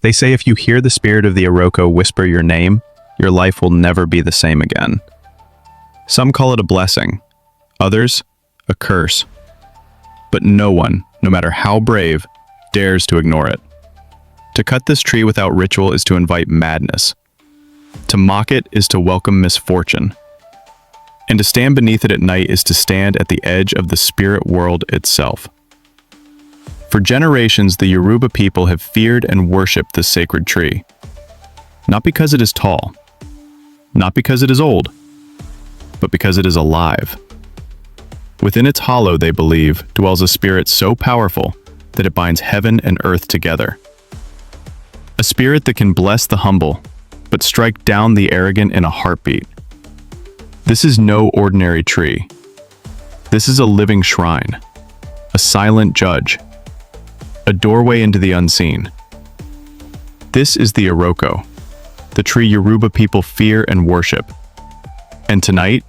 They say if you hear the spirit of the Iroko whisper your name, your life will never be the same again. Some call it a blessing, others, a curse. But no one, no matter how brave, dares to ignore it. To cut this tree without ritual is to invite madness. To mock it is to welcome misfortune. And to stand beneath it at night is to stand at the edge of the spirit world itself. For generations, the Yoruba people have feared and worshipped this sacred tree. Not because it is tall, not because it is old, but because it is alive. Within its hollow, they believe, dwells a spirit so powerful that it binds heaven and earth together. A spirit that can bless the humble, but strike down the arrogant in a heartbeat. This is no ordinary tree. This is a living shrine, a silent judge, a doorway into the unseen. This is the Iroko, the tree Yoruba people fear and worship. And tonight,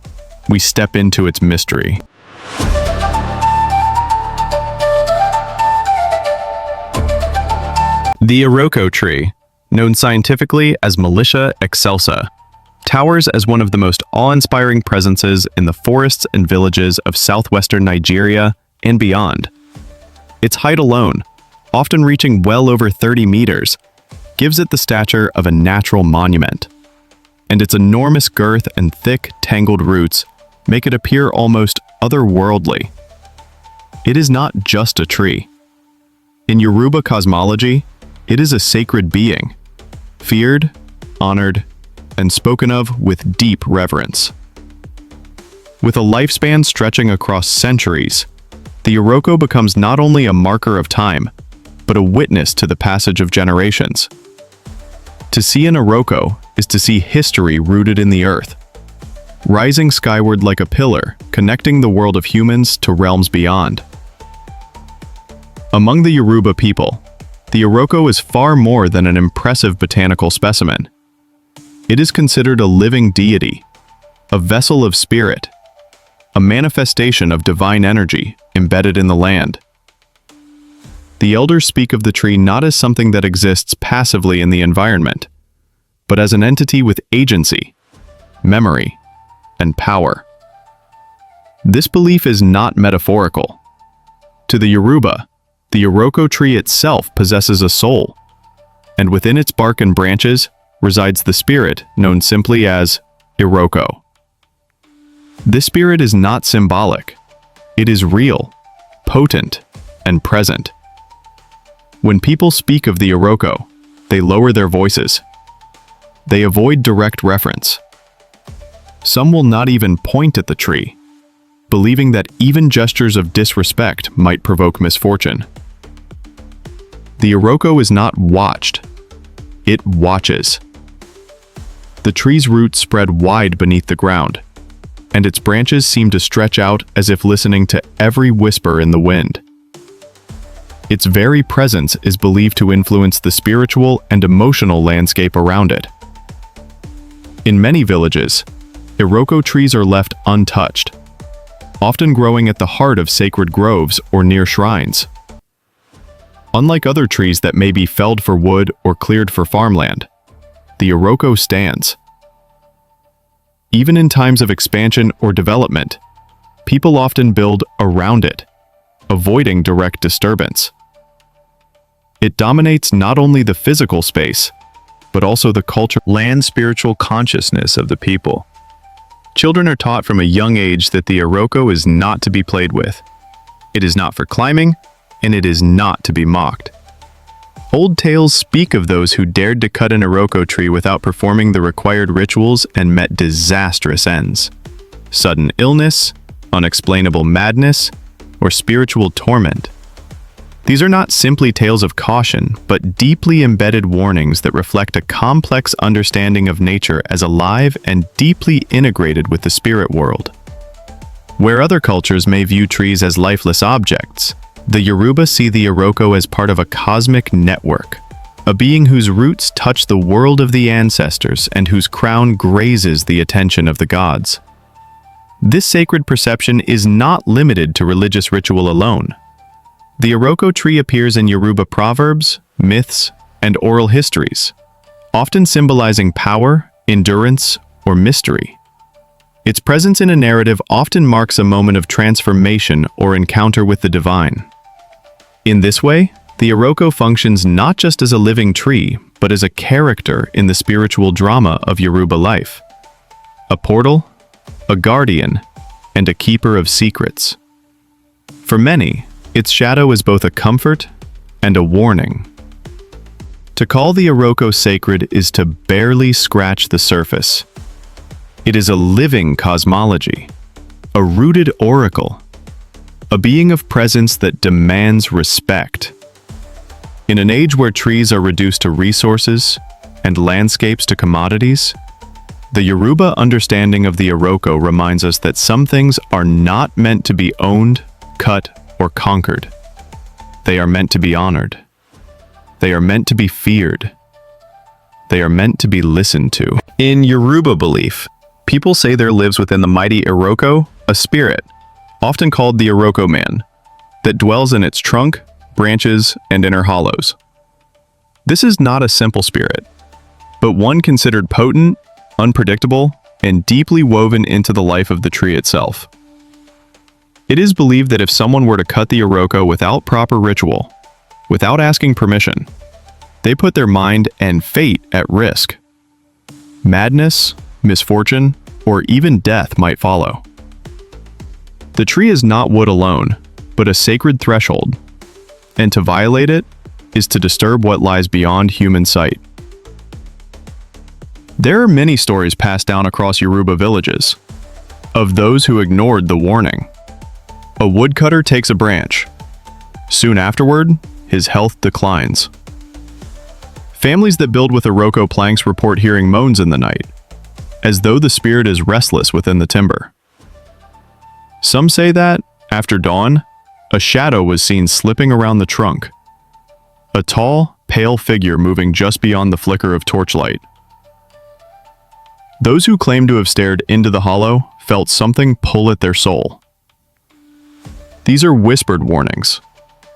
we step into its mystery. The Iroko tree, known scientifically as Militia excelsa, towers as one of the most awe-inspiring presences in the forests and villages of southwestern Nigeria and beyond. Its height alone, often reaching well over 30 meters, gives it the stature of a natural monument. And its enormous girth and thick, tangled roots make it appear almost otherworldly. It is not just a tree. In Yoruba cosmology, it is a sacred being, feared, honored, and spoken of with deep reverence. With a lifespan stretching across centuries, the Iroko becomes not only a marker of time, but a witness to the passage of generations. To see an Iroko is to see history rooted in the earth, rising skyward like a pillar, connecting the world of humans to realms beyond. Among the Yoruba people, the Iroko is far more than an impressive botanical specimen. It is considered a living deity, a vessel of spirit, a manifestation of divine energy embedded in the land. The elders speak of the tree not as something that exists passively in the environment, but as an entity with agency, memory, and power. This belief is not metaphorical. To the Yoruba, the Iroko tree itself possesses a soul, and within its bark and branches resides the spirit known simply as Iroko. This spirit is not symbolic. It is real, potent, and present. When people speak of the Iroko, they lower their voices. They avoid direct reference. Some will not even point at the tree, believing that even gestures of disrespect might provoke misfortune. The Iroko is not watched. It watches. The tree's roots spread wide beneath the ground, and its branches seem to stretch out as if listening to every whisper in the wind. Its very presence is believed to influence the spiritual and emotional landscape around it. In many villages, Iroko trees are left untouched, often growing at the heart of sacred groves or near shrines. Unlike other trees that may be felled for wood or cleared for farmland, the Iroko stands. Even in times of expansion or development, people often build around it, avoiding direct disturbance. It dominates not only the physical space, but also the cultural and spiritual consciousness of the people. Children are taught from a young age that the Iroko is not to be played with. It is not for climbing, and it is not to be mocked. Old tales speak of those who dared to cut an Iroko tree without performing the required rituals and met disastrous ends. Sudden illness, unexplainable madness, or spiritual torment. These are not simply tales of caution, but deeply embedded warnings that reflect a complex understanding of nature as alive and deeply integrated with the spirit world. Where other cultures may view trees as lifeless objects, the Yoruba see the Iroko as part of a cosmic network, a being whose roots touch the world of the ancestors and whose crown grazes the attention of the gods. This sacred perception is not limited to religious ritual alone. The Iroko tree appears in Yoruba proverbs, myths, and oral histories, often symbolizing power, endurance, or mystery. Its presence in a narrative often marks a moment of transformation or encounter with the divine. In this way, the Iroko functions not just as a living tree, but as a character in the spiritual drama of Yoruba life. A portal, a guardian, and a keeper of secrets. For many, its shadow is both a comfort and a warning. To call the Iroko sacred is to barely scratch the surface. It is a living cosmology, a rooted oracle, a being of presence that demands respect. In an age where trees are reduced to resources and landscapes to commodities, the Yoruba understanding of the Iroko reminds us that some things are not meant to be owned, cut, or conquered. They are meant to be honored. They are meant to be feared. They are meant to be listened to. In Yoruba belief, people say there lives within the mighty Iroko a spirit, often called the Iroko man, that dwells in its trunk, branches, and inner hollows. This is not a simple spirit, but one considered potent, unpredictable, and deeply woven into the life of the tree itself. It is believed that if someone were to cut the Iroko without proper ritual, without asking permission, they put their mind and fate at risk. Madness, misfortune, or even death might follow. The tree is not wood alone, but a sacred threshold, and to violate it is to disturb what lies beyond human sight. There are many stories passed down across Yoruba villages of those who ignored the warning. A woodcutter takes a branch. Soon afterward, his health declines. Families that build with Iroko planks report hearing moans in the night, as though the spirit is restless within the timber. Some say that, after dawn, a shadow was seen slipping around the trunk, a tall, pale figure moving just beyond the flicker of torchlight. Those who claim to have stared into the hollow felt something pull at their soul. These are whispered warnings,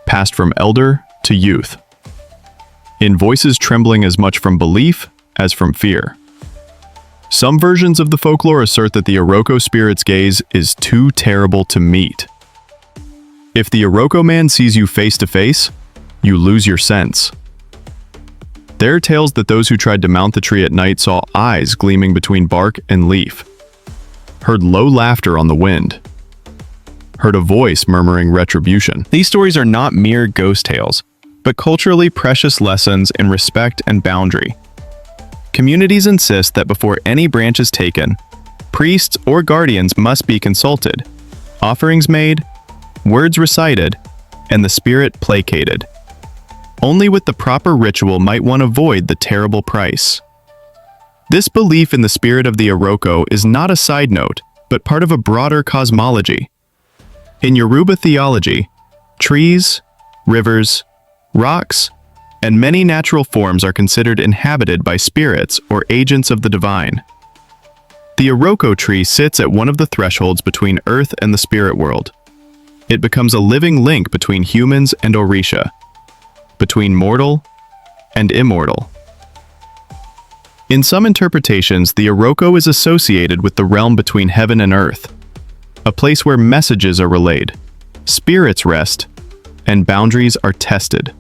passed from elder to youth, in voices trembling as much from belief as from fear. Some versions of the folklore assert that the Iroko spirit's gaze is too terrible to meet. If the Iroko man sees you face to face, you lose your sense. There are tales that those who tried to mount the tree at night saw eyes gleaming between bark and leaf, heard low laughter on the wind, heard a voice murmuring retribution. These stories are not mere ghost tales, but culturally precious lessons in respect and boundary. Communities insist that before any branch is taken, priests or guardians must be consulted, offerings made, words recited, and the spirit placated. Only with the proper ritual might one avoid the terrible price. This belief in the spirit of the Iroko is not a side note, but part of a broader cosmology. In Yoruba theology, trees, rivers, rocks, and many natural forms are considered inhabited by spirits or agents of the divine. The Iroko tree sits at one of the thresholds between earth and the spirit world. It becomes a living link between humans and Orisha, between mortal and immortal. In some interpretations, the Iroko is associated with the realm between heaven and earth, a place where messages are relayed, spirits rest, and boundaries are tested.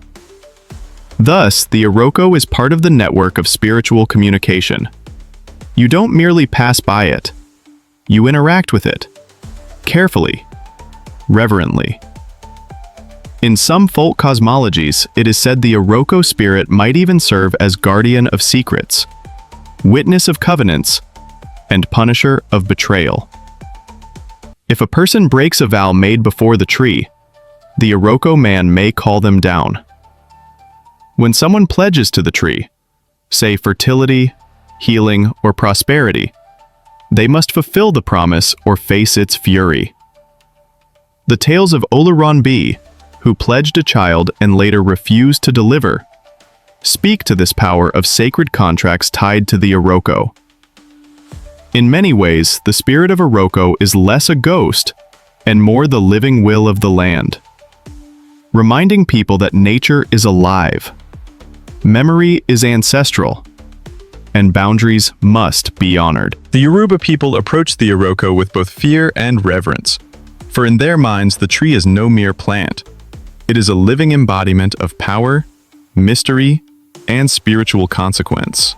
Thus, the Iroko is part of the network of spiritual communication. You don't merely pass by it. You interact with it, carefully, reverently. In some folk cosmologies, it is said the Iroko spirit might even serve as guardian of secrets, witness of covenants, and punisher of betrayal. If a person breaks a vow made before the tree, the Iroko man may call them down. When someone pledges to the tree, say fertility, healing, or prosperity, they must fulfill the promise or face its fury. The tales of Olaron B, who pledged a child and later refused to deliver, speak to this power of sacred contracts tied to the Iroko. In many ways, the spirit of Iroko is less a ghost and more the living will of the land, reminding people that nature is alive, Memory is ancestral, and boundaries must be honored. The Yoruba people approach the Iroko with both fear and reverence, for in their minds the tree is no mere plant. It is a living embodiment of power, mystery, and spiritual consequence.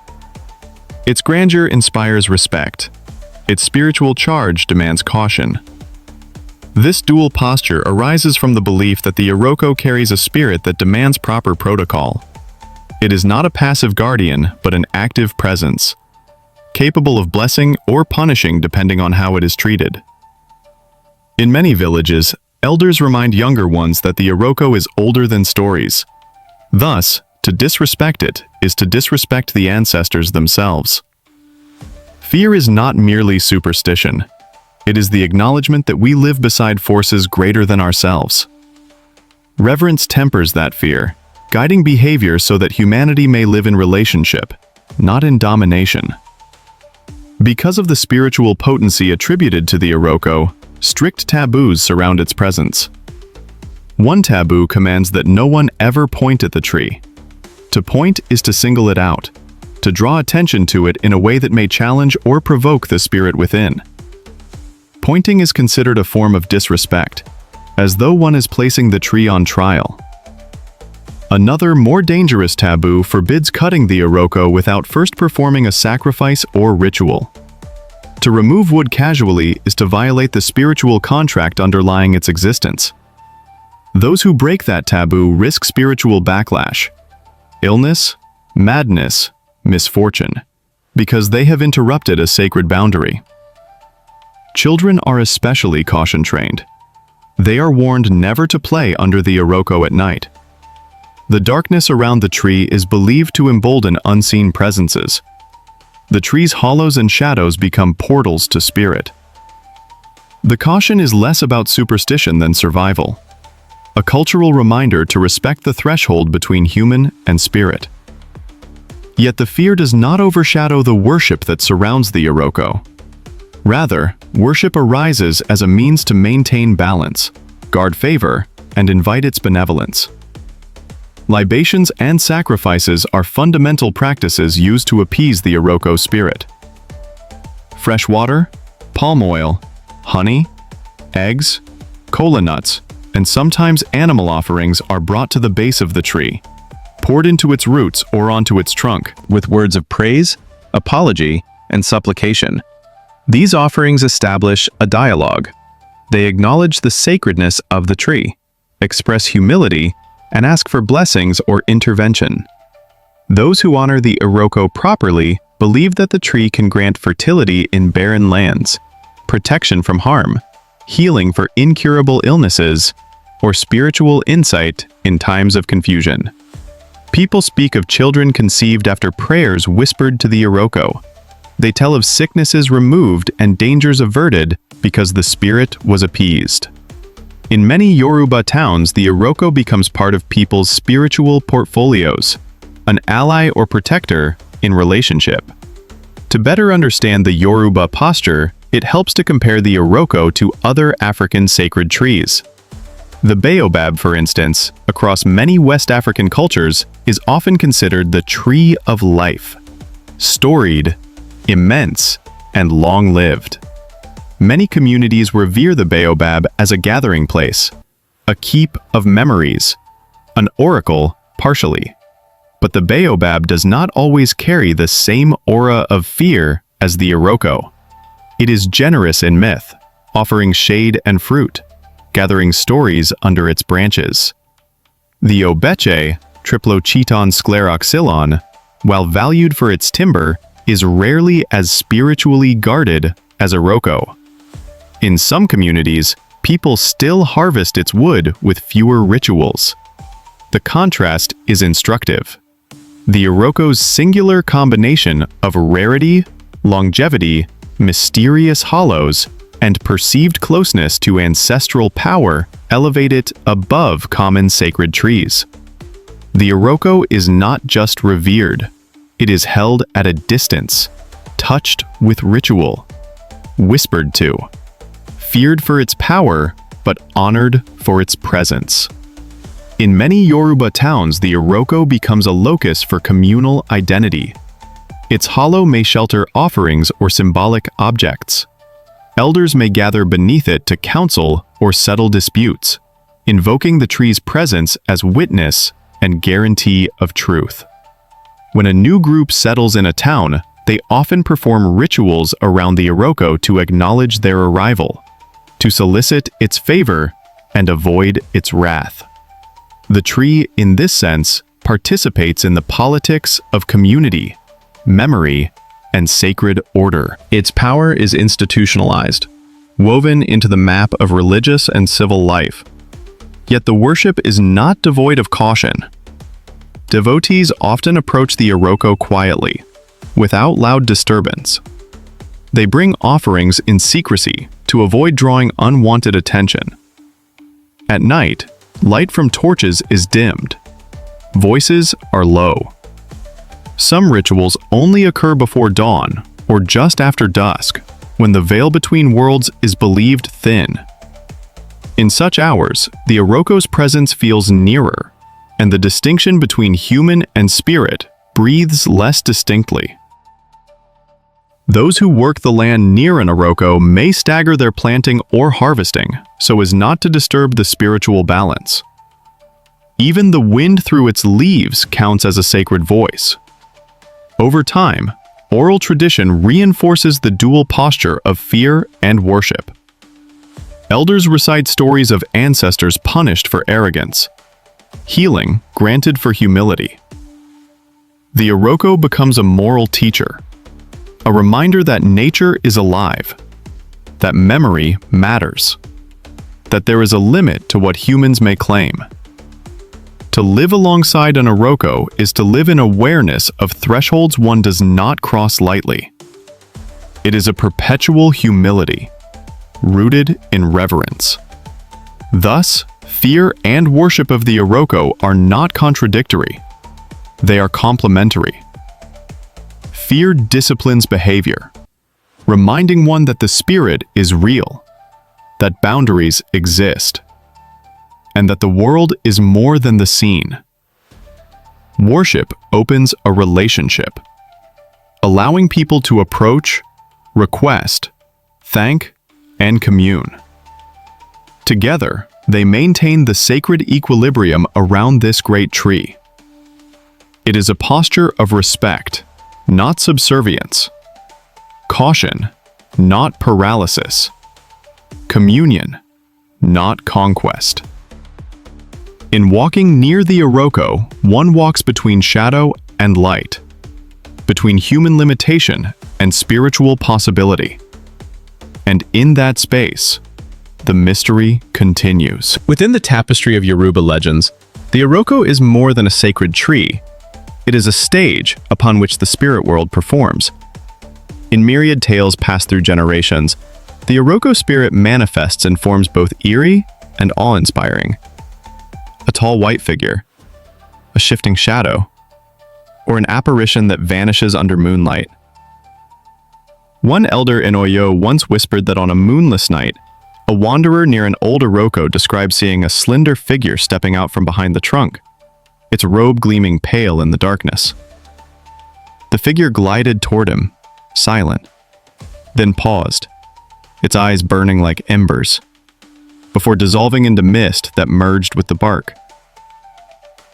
Its grandeur inspires respect. Its spiritual charge demands caution. This dual posture arises from the belief that the Iroko carries a spirit that demands proper protocol. It is not a passive guardian, but an active presence, capable of blessing or punishing depending on how it is treated. In many villages, elders remind younger ones that the Iroko is older than stories. Thus, to disrespect it is to disrespect the ancestors themselves. Fear is not merely superstition. It is the acknowledgement that we live beside forces greater than ourselves. Reverence tempers that fear, guiding behavior so that humanity may live in relationship, not in domination. Because of the spiritual potency attributed to the Iroko, strict taboos surround its presence. One taboo commands that no one ever point at the tree. To point is to single it out, to draw attention to it in a way that may challenge or provoke the spirit within. Pointing is considered a form of disrespect, as though one is placing the tree on trial. Another, more dangerous taboo forbids cutting the Iroko without first performing a sacrifice or ritual. To remove wood casually is to violate the spiritual contract underlying its existence. Those who break that taboo risk spiritual backlash, illness, madness, misfortune, because they have interrupted a sacred boundary. Children are especially caution-trained. They are warned never to play under the Iroko at night. The darkness around the tree is believed to embolden unseen presences. The tree's hollows and shadows become portals to spirit. The caution is less about superstition than survival, a cultural reminder to respect the threshold between human and spirit. Yet the fear does not overshadow the worship that surrounds the Iroko. Rather, worship arises as a means to maintain balance, guard favor, and invite its benevolence. Libations and sacrifices are fundamental practices used to appease the Iroko spirit. Fresh water, palm oil, honey, eggs, kola nuts, and sometimes animal offerings are brought to the base of the tree, poured into its roots or onto its trunk, with words of praise, apology, and supplication. These offerings establish a dialogue. They acknowledge the sacredness of the tree, express humility, and ask for blessings or intervention. Those who honor the Iroko properly believe that the tree can grant fertility in barren lands, protection from harm, healing for incurable illnesses, or spiritual insight in times of confusion. People speak of children conceived after prayers whispered to the Iroko. They tell of sicknesses removed and dangers averted because the spirit was appeased. In many Yoruba towns, the Iroko becomes part of people's spiritual portfolios, an ally or protector in relationship. To better understand the Yoruba posture, it helps to compare the Iroko to other African sacred trees. The baobab, for instance, across many West African cultures, is often considered the tree of life, storied, immense, and long-lived. Many communities revere the baobab as a gathering place, a keep of memories, an oracle partially. But the baobab does not always carry the same aura of fear as the Iroko. It is generous in myth, offering shade and fruit, gathering stories under its branches. The obeche, Triplochiton scleroxylon, while valued for its timber, is rarely as spiritually guarded as Iroko. In some communities, people still harvest its wood with fewer rituals. The contrast is instructive. The Iroko's singular combination of rarity, longevity, mysterious hollows, and perceived closeness to ancestral power elevate it above common sacred trees. The Iroko is not just revered, it is held at a distance, touched with ritual, whispered to, feared for its power, but honored for its presence. In many Yoruba towns, the Iroko becomes a locus for communal identity. Its hollow may shelter offerings or symbolic objects. Elders may gather beneath it to counsel or settle disputes, invoking the tree's presence as witness and guarantee of truth. When a new group settles in a town, they often perform rituals around the Iroko to acknowledge their arrival, to solicit its favor and avoid its wrath. The tree, in this sense, participates in the politics of community, memory, and sacred order. Its power is institutionalized, woven into the map of religious and civil life. Yet the worship is not devoid of caution. Devotees often approach the Iroko quietly, without loud disturbance. They bring offerings in secrecy to avoid drawing unwanted attention. At night, light from torches is dimmed. Voices are low. Some rituals only occur before dawn or just after dusk, when the veil between worlds is believed thin. In such hours, the Iroko's presence feels nearer, and the distinction between human and spirit breathes less distinctly. Those who work the land near an Iroko may stagger their planting or harvesting so as not to disturb the spiritual balance. Even the wind through its leaves counts as a sacred voice. Over time, oral tradition reinforces the dual posture of fear and worship. Elders recite stories of ancestors punished for arrogance, healing granted for humility. The Iroko becomes a moral teacher, a reminder that nature is alive, that memory matters, that there is a limit to what humans may claim. To live alongside an Iroko is to live in awareness of thresholds one does not cross lightly. It is a perpetual humility, rooted in reverence. Thus, fear and worship of the Iroko are not contradictory. They are complementary. Fear disciplines behavior, reminding one that the spirit is real, that boundaries exist, and that the world is more than the seen. Worship opens a relationship, allowing people to approach, request, thank, and commune. Together, they maintain the sacred equilibrium around this great tree. It is a posture of respect, not subservience; caution, not paralysis; communion, not conquest. In walking near the Iroko, one walks between shadow and light, between human limitation and spiritual possibility. And in that space, the mystery continues. Within the tapestry of Yoruba legends, the Iroko is more than a sacred tree. It is a stage upon which the spirit world performs. In myriad tales passed through generations, the Iroko spirit manifests in forms both eerie and awe-inspiring. A tall white figure, a shifting shadow, or an apparition that vanishes under moonlight. One elder in Oyo once whispered that on a moonless night, a wanderer near an old Iroko described seeing a slender figure stepping out from behind the trunk, its robe gleaming pale in the darkness. The figure glided toward him, silent, then paused, its eyes burning like embers, before dissolving into mist that merged with the bark.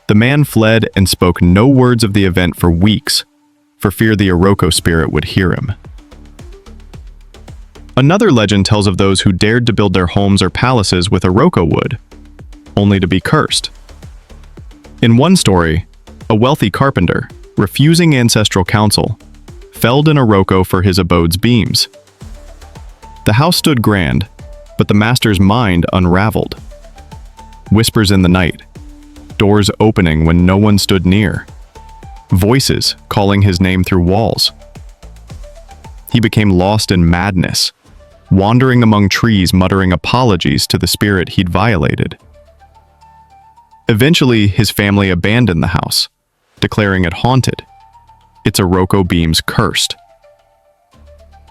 The man fled and spoke no words of the event for weeks, for fear the Iroko spirit would hear him. Another legend tells of those who dared to build their homes or palaces with Iroko wood, only to be cursed. In one story, a wealthy carpenter, refusing ancestral counsel, felled an Iroko for his abode's beams. The house stood grand, but the master's mind unraveled. Whispers in the night, doors opening when no one stood near, voices calling his name through walls. He became lost in madness, wandering among trees muttering apologies to the spirit he'd violated. Eventually, his family abandoned the house, declaring it haunted, its Iroko beams cursed.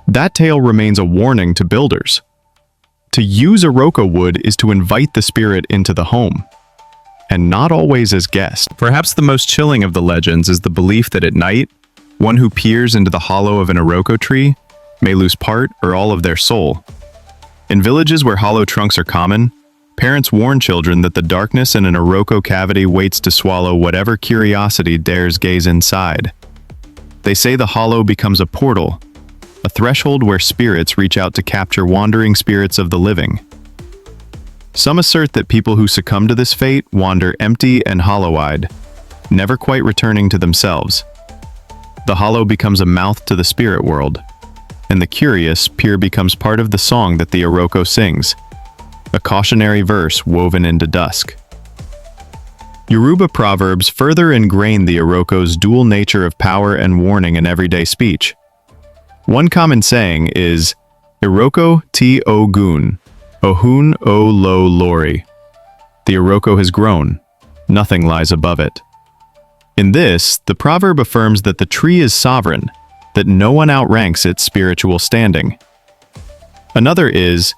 That tale remains a warning to builders. To use Iroko wood is to invite the spirit into the home, and not always as guests. Perhaps the most chilling of the legends is the belief that at night, one who peers into the hollow of an Iroko tree may lose part or all of their soul. In villages where hollow trunks are common, parents warn children that the darkness in an Iroko cavity waits to swallow whatever curiosity dares gaze inside. They say the hollow becomes a portal, a threshold where spirits reach out to capture wandering spirits of the living. Some assert that people who succumb to this fate wander empty and hollow-eyed, never quite returning to themselves. The hollow becomes a mouth to the spirit world, and the curious peer becomes part of the song that the Iroko sings, a cautionary verse woven into dusk. Yoruba proverbs further ingrain the Iroko's dual nature of power and warning in everyday speech. One common saying is, Iroko ti ogun, ohun o lo lori. The Iroko has grown, nothing lies above it. In this, the proverb affirms that the tree is sovereign, that no one outranks its spiritual standing. Another is,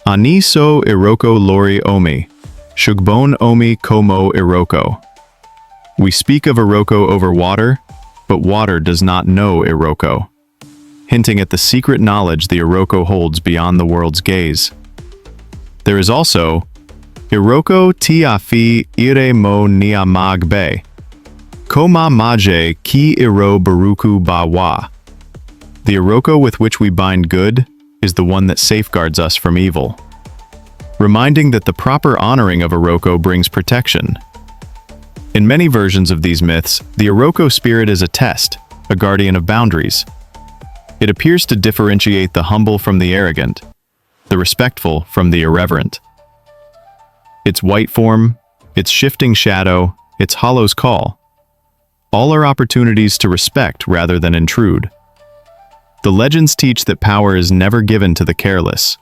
Ani so Iroko lori omi, shugbon omi komo Iroko. We speak of Iroko over water, but water does not know Iroko, hinting at the secret knowledge the Iroko holds beyond the world's gaze. There is also, Iroko ti afi ire mo niamagbe, Koma maje ki iro baruku ba wa. The Iroko with which we bind good is the one that safeguards us from evil, reminding that the proper honoring of Iroko brings protection. In many versions of these myths, the Iroko spirit is a test, a guardian of boundaries. It appears to differentiate the humble from the arrogant, the respectful from the irreverent. Its white form, its shifting shadow, its hollow's call, all are opportunities to respect rather than intrude. The legends teach that power is never given to the careless.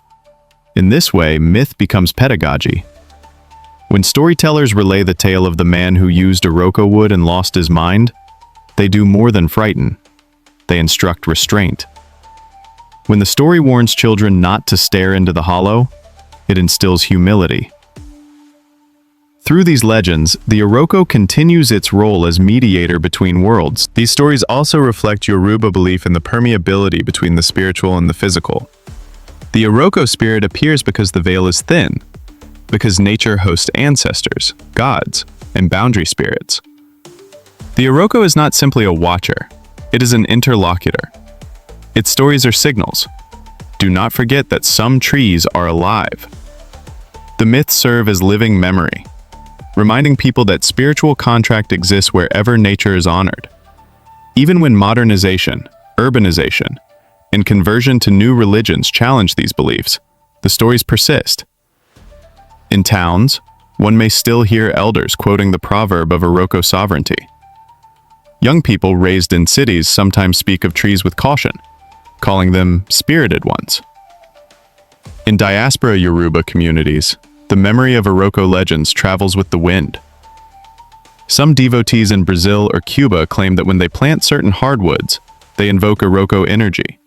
In this way, myth becomes pedagogy. When storytellers relay the tale of the man who used Iroko wood and lost his mind, they do more than frighten. They instruct restraint. When the story warns children not to stare into the hollow, it instills humility. Through these legends, the Iroko continues its role as mediator between worlds. These stories also reflect Yoruba belief in the permeability between the spiritual and the physical. The Iroko spirit appears because the veil is thin, because nature hosts ancestors, gods, and boundary spirits. The Iroko is not simply a watcher, it is an interlocutor. Its stories are signals. Do not forget that some trees are alive. The myths serve as living memory, reminding people that spiritual contract exists wherever nature is honored. Even when modernization, urbanization, and conversion to new religions challenge these beliefs, the stories persist. In towns, one may still hear elders quoting the proverb of Iroko sovereignty. Young people raised in cities sometimes speak of trees with caution, calling them spirited ones. In diaspora Yoruba communities, the memory of Iroko legends travels with the wind. Some devotees in Brazil or Cuba claim that when they plant certain hardwoods, they invoke Iroko energy,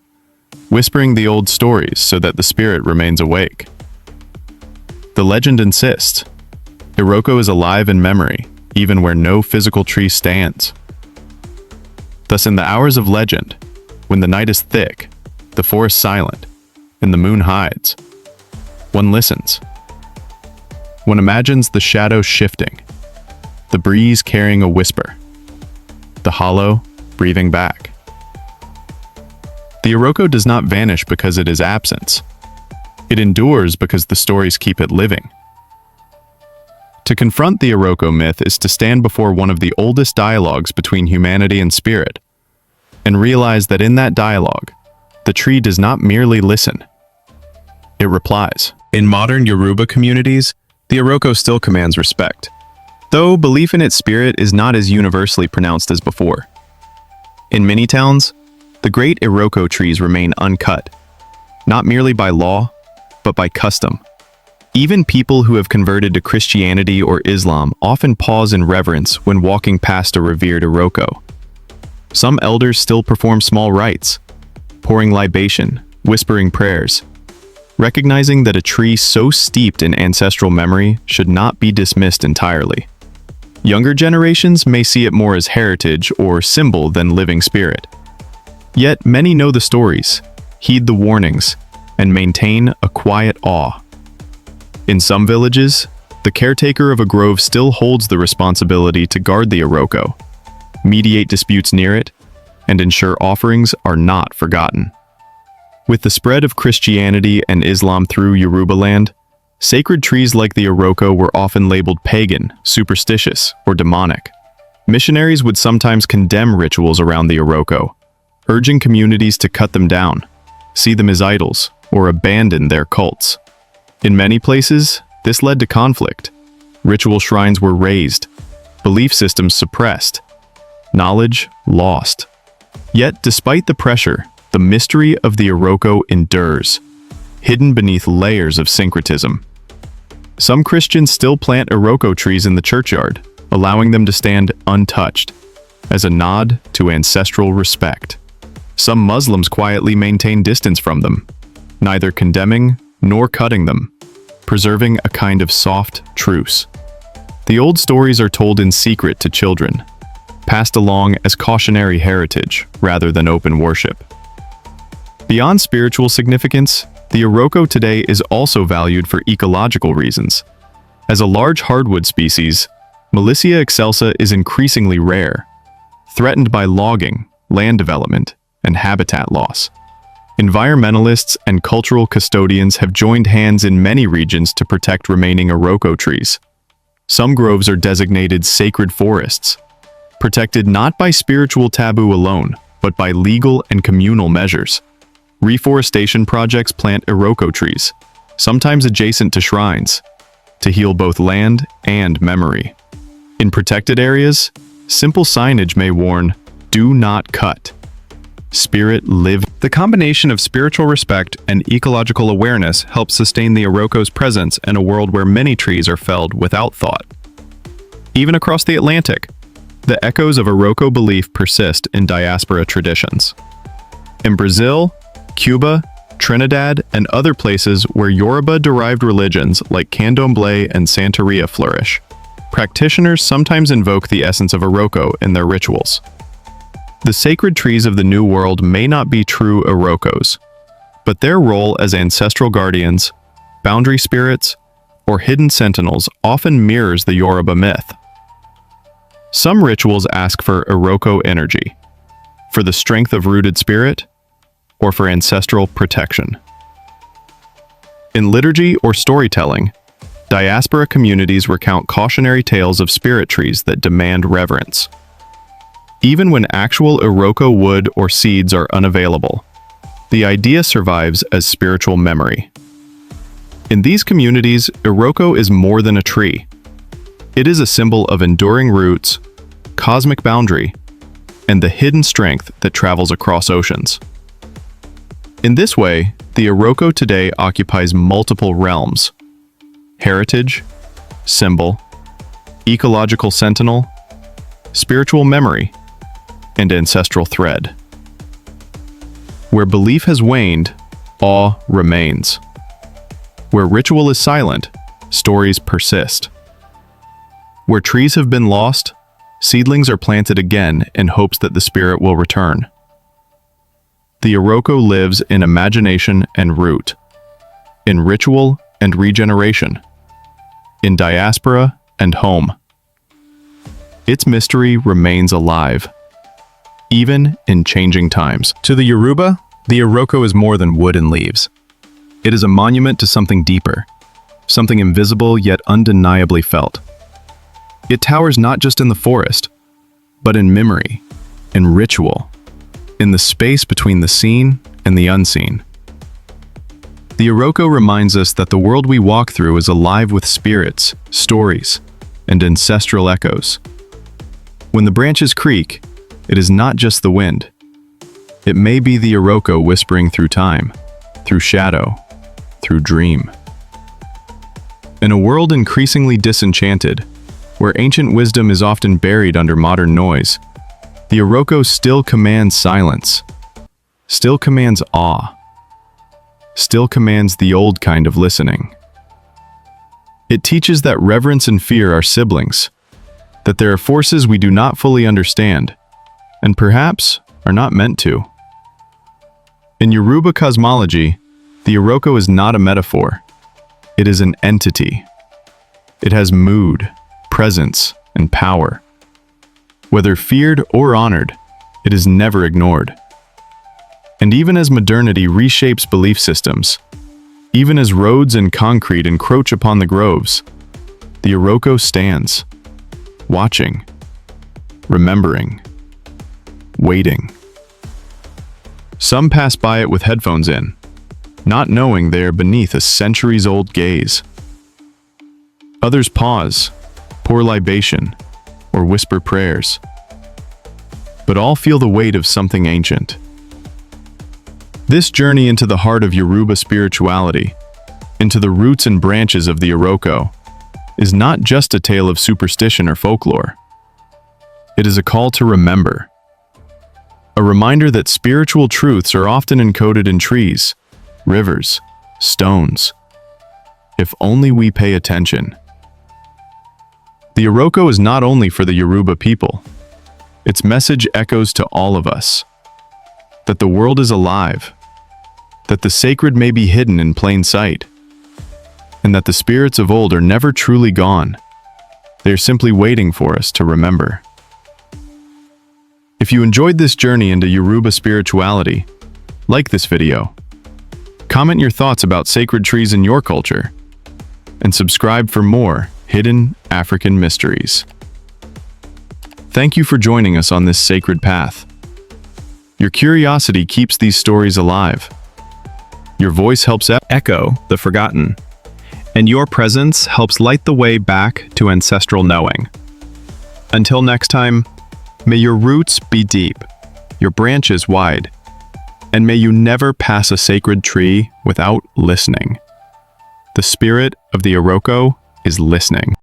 whispering the old stories so that the spirit remains awake. The legend insists, Iroko is alive in memory, even where no physical tree stands. Thus, in the hours of legend, when the night is thick, the forest silent, and the moon hides, one listens. One imagines the shadows shifting, the breeze carrying a whisper, the hollow breathing back. The Iroko does not vanish because it is absence. It endures because the stories keep it living. To confront the Iroko myth is to stand before one of the oldest dialogues between humanity and spirit, and realize that in that dialogue, the tree does not merely listen. It replies. In modern Yoruba communities, the Iroko still commands respect, though belief in its spirit is not as universally pronounced as before. In many towns, the great Iroko trees remain uncut, not merely by law, but by custom. Even people who have converted to Christianity or Islam often pause in reverence when walking past a revered Iroko. Some elders still perform small rites, pouring libation, whispering prayers, recognizing that a tree so steeped in ancestral memory should not be dismissed entirely. Younger generations may see it more as heritage or symbol than living spirit. Yet many know the stories, heed the warnings, and maintain a quiet awe. In some villages, the caretaker of a grove still holds the responsibility to guard the Iroko, mediate disputes near it, and ensure offerings are not forgotten. With the spread of Christianity and Islam through Yoruba land, sacred trees like the Iroko were often labeled pagan, superstitious, or demonic. Missionaries would sometimes condemn rituals around the Iroko, urging communities to cut them down, see them as idols, or abandon their cults. In many places, this led to conflict. Ritual shrines were razed, belief systems suppressed, knowledge lost. Yet, despite the pressure, the mystery of the Iroko endures, hidden beneath layers of syncretism. Some Christians still plant Iroko trees in the churchyard, allowing them to stand untouched, as a nod to ancestral respect. Some Muslims quietly maintain distance from them, neither condemning nor cutting them, preserving a kind of soft truce. The old stories are told in secret to children, passed along as cautionary heritage rather than open worship. Beyond spiritual significance, the Iroko today is also valued for ecological reasons. As a large hardwood species, Melissia excelsa is increasingly rare, threatened by logging, land development, and habitat loss. Environmentalists and cultural custodians have joined hands in many regions to protect remaining Iroko trees. Some groves are designated sacred forests, protected not by spiritual taboo alone, but by legal and communal measures. Reforestation projects plant Iroko trees, sometimes adjacent to shrines, to heal both land and memory. In protected areas, simple signage may warn, "Do not cut. Spirit live." The combination of spiritual respect and ecological awareness helps sustain the Iroko's presence in a world where many trees are felled without thought. Even across the Atlantic, the echoes of Iroko belief persist in diaspora traditions. In Brazil, Cuba, Trinidad, and other places where Yoruba-derived religions like Candomblé and Santeria flourish, practitioners sometimes invoke the essence of Iroko in their rituals. The sacred trees of the New World may not be true Irokos, but their role as ancestral guardians, boundary spirits, or hidden sentinels often mirrors the Yoruba myth. Some rituals ask for Iroko energy, for the strength of rooted spirit, or for ancestral protection. In liturgy or storytelling, diaspora communities recount cautionary tales of spirit trees that demand reverence. Even when actual Iroko wood or seeds are unavailable, the idea survives as spiritual memory. In these communities, Iroko is more than a tree. It is a symbol of enduring roots, cosmic boundary, and the hidden strength that travels across oceans. In this way, the Iroko today occupies multiple realms: heritage, symbol, ecological sentinel, spiritual memory, and ancestral thread. Where belief has waned, awe remains. Where ritual is silent, stories persist. Where trees have been lost, seedlings are planted again in hopes that the spirit will return. The Iroko lives in imagination and root, in ritual and regeneration, in diaspora and home. Its mystery remains alive, even in changing times. To the Yoruba, the Iroko is more than wood and leaves. It is a monument to something deeper, something invisible yet undeniably felt. It towers not just in the forest, but in memory, in ritual, in the space between the seen and the unseen. The Iroko reminds us that the world we walk through is alive with spirits, stories, and ancestral echoes. When the branches creak, it is not just the wind. It may be the Iroko whispering through time, through shadow, through dream. In a world increasingly disenchanted, where ancient wisdom is often buried under modern noise, the Iroko still commands silence, still commands awe, still commands the old kind of listening. It teaches that reverence and fear are siblings, that there are forces we do not fully understand, and perhaps are not meant to. In Yoruba cosmology, the Iroko is not a metaphor. It is an entity. It has mood, presence, and power. Whether feared or honored, it is never ignored. And even as modernity reshapes belief systems, even as roads and concrete encroach upon the groves, the Iroko stands, watching, remembering, waiting. Some pass by it with headphones in, not knowing they are beneath a centuries-old gaze. Others pause, pour libation, or whisper prayers. But all feel the weight of something ancient. This journey into the heart of Yoruba spirituality, into the roots and branches of the Iroko, is not just a tale of superstition or folklore. It is a call to remember. A reminder that spiritual truths are often encoded in trees, rivers, stones. If only we pay attention. The Iroko is not only for the Yoruba people. Its message echoes to all of us. That the world is alive. That the sacred may be hidden in plain sight. And that the spirits of old are never truly gone. They are simply waiting for us to remember. If you enjoyed this journey into Yoruba spirituality, like this video. Comment your thoughts about sacred trees in your culture. And subscribe for more hidden African mysteries. Thank you for joining us on this sacred path. Your curiosity keeps these stories alive. Your voice helps echo the forgotten. And your presence helps light the way back to ancestral knowing. Until next time, may your roots be deep, your branches wide, and may you never pass a sacred tree without listening. The spirit of the Iroko is listening.